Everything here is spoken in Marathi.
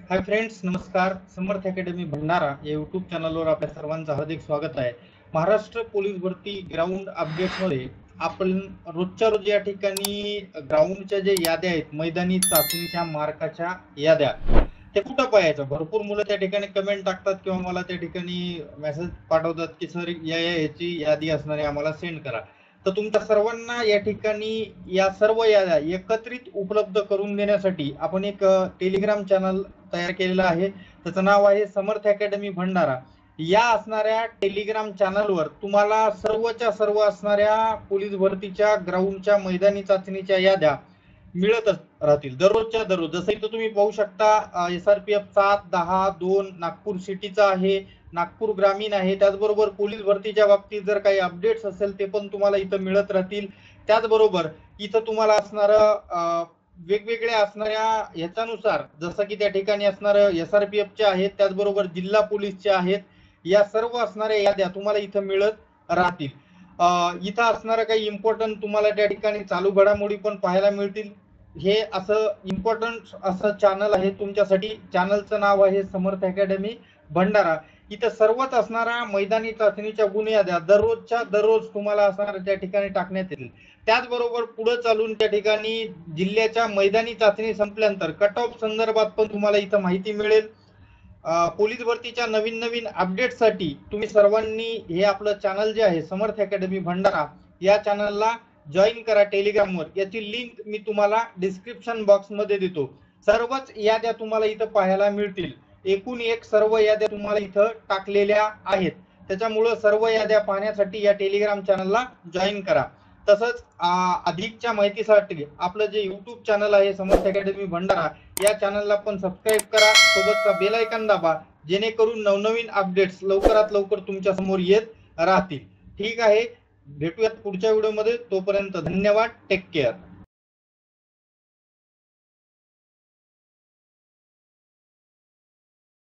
हाय फ्रेंड्स, नमस्कार. समर्थ अकॅडमी भंडारा या यूट्यूब चॅनलवर आपल्या सर्वांचं हार्दिक स्वागत आहे. महाराष्ट्र पोलीस भरती ग्राउंड अपडेट्समध्ये आपण रोजच्या रोज या ठिकाणी ग्राउंडच्या जे याद्या आहेत, मैदानी चाचणीच्या मार्काच्या याद्या, ते कुठं पाहायचं. भरपूर मुलं त्या ठिकाणी कमेंट टाकतात किंवा मला त्या ठिकाणी मेसेज पाठवतात की सर याची यादी असणारी आम्हाला सेंड करा. तर तुमच्या सर्वांना या ठिकाणी या सर्व याद्या एकत्रित उपलब्ध करून देण्यासाठी आपण एक टेलिग्राम चॅनल तयार केलेला आहे. त्याचं नाव आहे समर्थ अकॅडमी भंडारा. या असणाऱ्या टेलिग्राम चॅनलवर तुम्हाला सर्वच्या सर्व असणाऱ्या पोलीस भरतीच्या ग्राउंडच्या मैदानी चाचणीच्या याद्या मिळतच राहतील दररोजच्या दररोज. जसं इथं तुम्ही पाहू शकता, SRPF 7, 10, 2 नागपूर सिटीचा आहे, नागपूर ग्रामीण आहे. त्याचबरोबर पोलीस भरतीच्या बाबतीत जर काही अपडेट्स असेल ते पण तुम्हाला इथं मिळत राहतील. त्याचबरोबर इथं तुम्हाला असणारं वेगवेगळ्या असणाऱ्या ह्याच्यानुसार, जसं की त्या ठिकाणी असणारं SRPF चे आहेत, त्याचबरोबर जिल्हा पोलीसचे आहेत, या सर्व असणाऱ्या याद्या तुम्हाला इथं मिळत राहतील. इथं असणारं काही इम्पॉर्टंट तुम्हाला त्या ठिकाणी चालू घडामोडी पण पाहायला मिळतील. हे असं इम्पॉर्टंट असं चॅनल आहे तुमच्यासाठी. चॅनलचं नाव आहे समर्थ अकॅडमी भंडारा. इथं सर्वच असणारा मैदानी चाचणीच्या गुण याद्या दररोजच्या दररोज तुम्हाला असणाऱ्या त्या ठिकाणी टाकण्यात येतील. त्याचबरोबर पुढे चालून त्या ठिकाणी जिल्ह्याच्या मैदानी चाचणी संपल्यानंतर कट ऑफ संदर्भात पण तुम्हाला इथं माहिती मिळेल. पोलीस भरतीच्या नवीन नवीन अपडेटसाठी तुम्ही सर्वांनी हे आपलं चॅनल जे आहे समर्थ अकॅडमी भंडारा, या चॅनलला जॉईन करा टेलिग्रामवर. याची लिंक मी तुम्हाला डिस्क्रिप्शन बॉक्स मध्ये देतो. सर्वच याद्या तुम्हाला इथं पाहायला मिळतील. एकूण एक सर्व याद्या तुम्हाला इथं टाकलेल्या आहेत. त्याच्यामुळे सर्व याद्या पाहण्यासाठी या टेलिग्राम चॅनलला जॉईन करा. तसंच अधिकच्या माहितीसाठी आपलं जे युट्यूब चॅनल आहे समर्थ अकॅडमी भंडारा, या चॅनलला पण सबस्क्राईब करा, सोबतचा बेल आयकॉन दाबा, जेणेकरून नवनवीन अपडेट्स लवकरात लवकर तुमच्या समोर येत राहतील. ठीक आहे, भेटूयात पुढच्या व्हिडिओमध्ये. तोपर्यंत धन्यवाद. Take care.